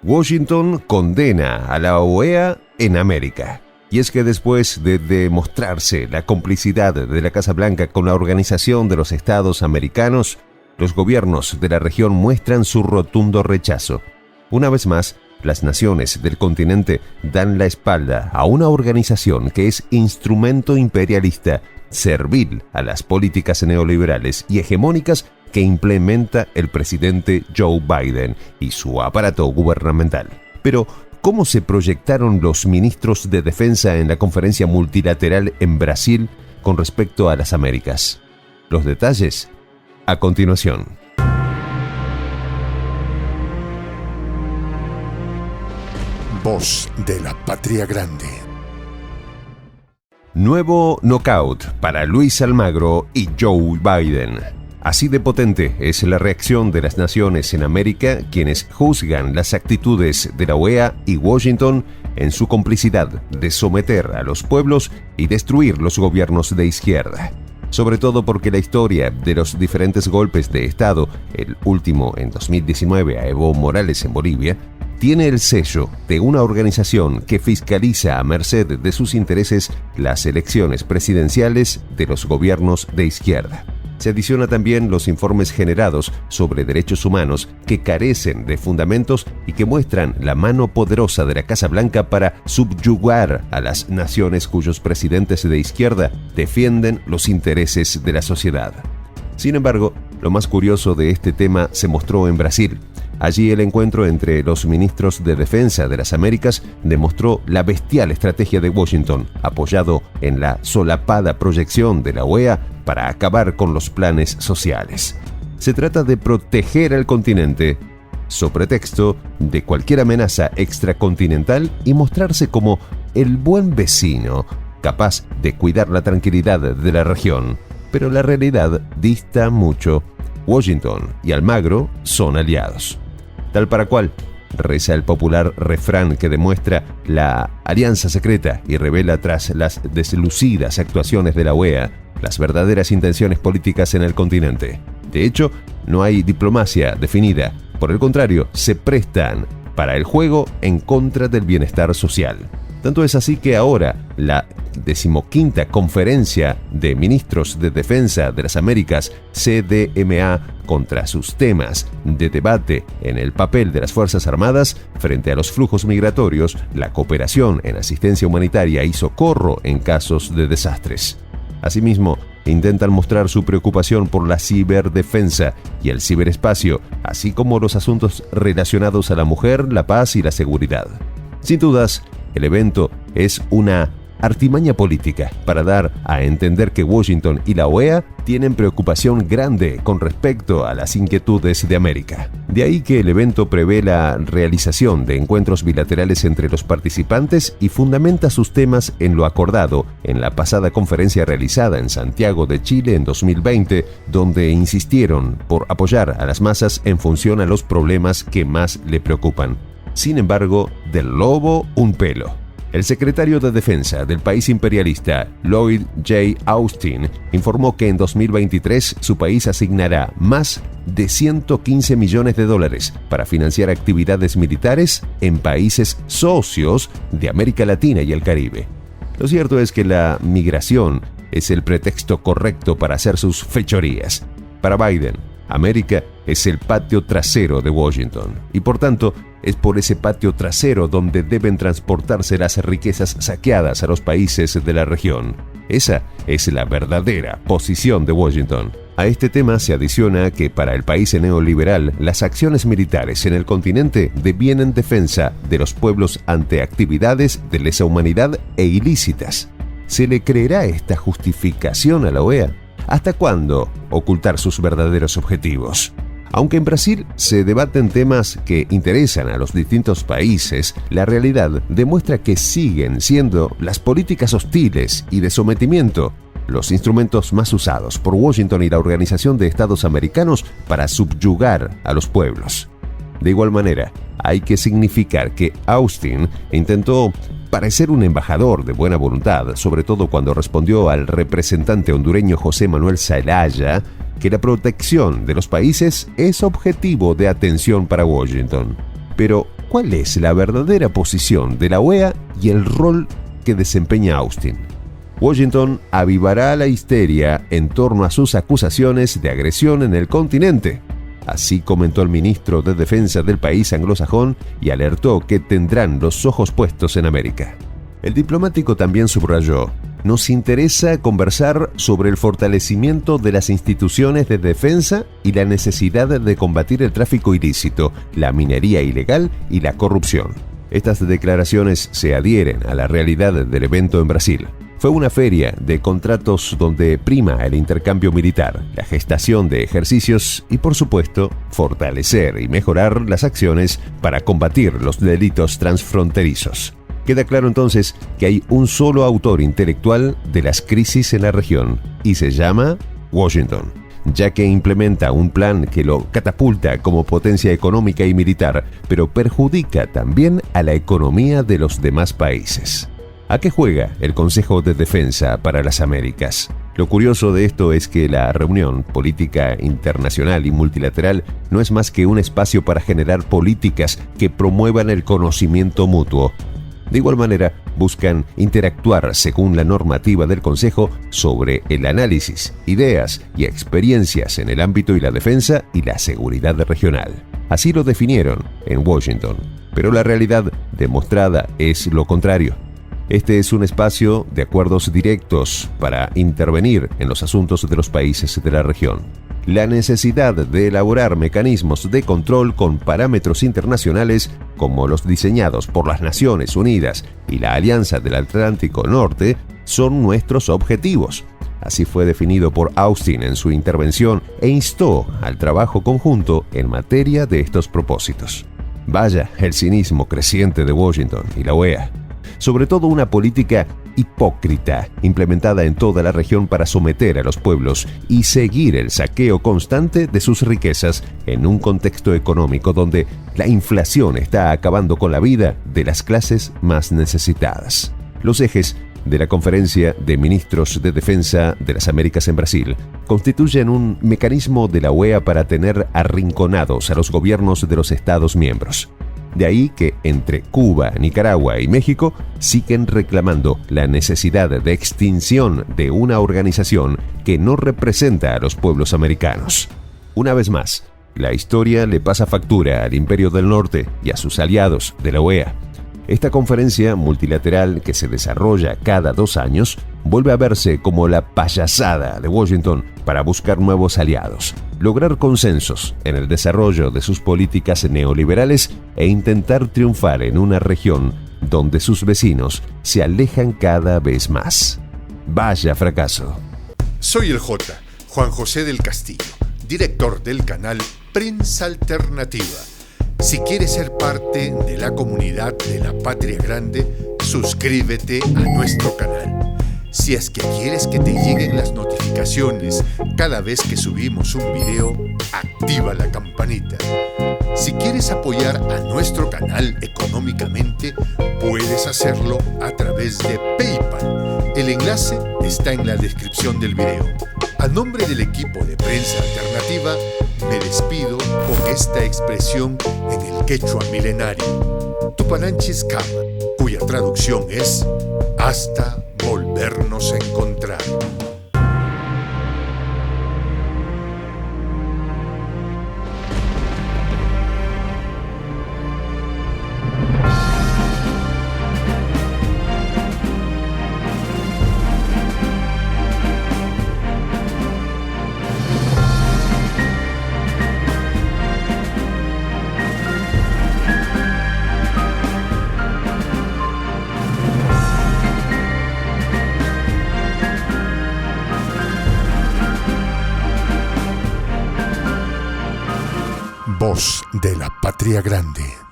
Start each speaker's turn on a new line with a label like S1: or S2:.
S1: Washington condena a la OEA en América. Y es que después de demostrarse la complicidad de la Casa Blanca con la Organización de los Estados Americanos, los gobiernos de la región muestran su rotundo rechazo. Una vez más, las naciones del continente dan la espalda a una organización que es instrumento imperialista, servil a las políticas neoliberales y hegemónicas que implementa el presidente Joe Biden y su aparato gubernamental. Pero, ¿cómo se proyectaron los ministros de defensa en la conferencia multilateral en Brasil con respecto a las Américas? Los detalles a continuación.
S2: Voz de la Patria Grande.
S1: Nuevo knockout para Luis Almagro y Joe Biden. Así de potente es la reacción de las naciones en América, quienes juzgan las actitudes de la OEA y Washington en su complicidad de someter a los pueblos y destruir los gobiernos de izquierda. Sobre todo porque la historia de los diferentes golpes de Estado, el último en 2019 a Evo Morales en Bolivia, tiene el sello de una organización que fiscaliza a merced de sus intereses las elecciones presidenciales de los gobiernos de izquierda. Se adiciona también los informes generados sobre derechos humanos que carecen de fundamentos y que muestran la mano poderosa de la Casa Blanca para subyugar a las naciones cuyos presidentes de izquierda defienden los intereses de la sociedad. Sin embargo, lo más curioso de este tema se mostró en Brasil. Allí el encuentro entre los ministros de Defensa de las Américas demostró la bestial estrategia de Washington, apoyado en la solapada proyección de la OEA para acabar con los planes sociales. Se trata de proteger al continente, sobre pretexto de cualquier amenaza extracontinental y mostrarse como el buen vecino, capaz de cuidar la tranquilidad de la región. Pero la realidad dista mucho. Washington y Almagro son aliados. Tal para cual, reza el popular refrán que demuestra la alianza secreta y revela tras las deslucidas actuaciones de la OEA las verdaderas intenciones políticas en el continente. De hecho, no hay diplomacia definida. Por el contrario, se prestan para el juego en contra del bienestar social. Tanto es así que ahora la 15ª Conferencia de Ministros de Defensa de las Américas, CDMA, contra sus temas de debate en el papel de las Fuerzas Armadas frente a los flujos migratorios, la cooperación en asistencia humanitaria y socorro en casos de desastres. Asimismo, intentan mostrar su preocupación por la ciberdefensa y el ciberespacio, así como los asuntos relacionados a la mujer, la paz y la seguridad. Sin dudas, el evento es una artimaña política para dar a entender que Washington y la OEA tienen preocupación grande con respecto a las inquietudes de América. De ahí que el evento prevé la realización de encuentros bilaterales entre los participantes y fundamenta sus temas en lo acordado en la pasada conferencia realizada en Santiago de Chile en 2020, donde insistieron por apoyar a las masas en función a los problemas que más le preocupan. Sin embargo, del lobo un pelo. El secretario de Defensa del país imperialista, Lloyd J. Austin, informó que en 2023 su país asignará más de $115 millones para financiar actividades militares en países socios de América Latina y el Caribe. Lo cierto es que la migración es el pretexto correcto para hacer sus fechorías. Para Biden, América es el patio trasero de Washington y por tanto es por ese patio trasero donde deben transportarse las riquezas saqueadas a los países de la región. Esa es la verdadera posición de Washington. A este tema se adiciona que para el país neoliberal las acciones militares en el continente devienen defensa de los pueblos ante actividades de lesa humanidad e ilícitas. ¿Se le creerá esta justificación a la OEA? ¿Hasta cuándo ocultar sus verdaderos objetivos? Aunque en Brasil se debaten temas que interesan a los distintos países, la realidad demuestra que siguen siendo las políticas hostiles y de sometimiento los instrumentos más usados por Washington y la Organización de Estados Americanos para subyugar a los pueblos. De igual manera, hay que significar que Austin intentó parecer un embajador de buena voluntad, sobre todo cuando respondió al representante hondureño José Manuel Zelaya que la protección de los países es objetivo de atención para Washington. Pero ¿cuál es la verdadera posición de la OEA y el rol que desempeña Austin? Washington avivará la histeria en torno a sus acusaciones de agresión en el continente. Así comentó el ministro de Defensa del país anglosajón y alertó que tendrán los ojos puestos en América. El diplomático también subrayó: nos interesa conversar sobre el fortalecimiento de las instituciones de defensa y la necesidad de combatir el tráfico ilícito, la minería ilegal y la corrupción. Estas declaraciones se adhieren a la realidad del evento en Brasil. Fue una feria de contratos donde prima el intercambio militar, la gestación de ejercicios y, por supuesto, fortalecer y mejorar las acciones para combatir los delitos transfronterizos. Queda claro entonces que hay un solo autor intelectual de las crisis en la región y se llama Washington, ya que implementa un plan que lo catapulta como potencia económica y militar, pero perjudica también a la economía de los demás países. ¿A qué juega el Consejo de Defensa para las Américas? Lo curioso de esto es que la reunión política internacional y multilateral no es más que un espacio para generar políticas que promuevan el conocimiento mutuo. De igual manera, buscan interactuar según la normativa del Consejo sobre el análisis, ideas y experiencias en el ámbito y la defensa y la seguridad regional. Así lo definieron en Washington, pero la realidad demostrada es lo contrario. Este es un espacio de acuerdos directos para intervenir en los asuntos de los países de la región. La necesidad de elaborar mecanismos de control con parámetros internacionales como los diseñados por las Naciones Unidas y la Alianza del Atlántico Norte son nuestros objetivos. Así fue definido por Austin en su intervención e instó al trabajo conjunto en materia de estos propósitos. Vaya el cinismo creciente de Washington y la OEA. Sobre todo una política hipócrita implementada en toda la región para someter a los pueblos y seguir el saqueo constante de sus riquezas en un contexto económico donde la inflación está acabando con la vida de las clases más necesitadas. Los ejes de la Conferencia de Ministros de Defensa de las Américas en Brasil constituyen un mecanismo de la OEA para tener arrinconados a los gobiernos de los Estados miembros. De ahí que entre Cuba, Nicaragua y México siguen reclamando la necesidad de extinción de una organización que no representa a los pueblos americanos. Una vez más, la historia le pasa factura al Imperio del Norte y a sus aliados de la OEA. Esta conferencia multilateral que se desarrolla cada 2 años vuelve a verse como la payasada de Washington para buscar nuevos aliados, lograr consensos en el desarrollo de sus políticas neoliberales e intentar triunfar en una región donde sus vecinos se alejan cada vez más. Vaya fracaso.
S2: Soy el Juan José del Castillo, director del canal Prensa Alternativa. Si quieres ser parte de la comunidad de la Patria Grande, suscríbete a nuestro canal. Si es que quieres que te lleguen las notificaciones cada vez que subimos un video, activa la campanita. Si quieres apoyar a nuestro canal económicamente, puedes hacerlo a través de PayPal. El enlace está en la descripción del video. A nombre del equipo de Prensa Alternativa, me despido con esta expresión en el quechua milenario, Tupananchis Kama, cuya traducción es hasta volvernos a encontrar. Voz de la Patria Grande.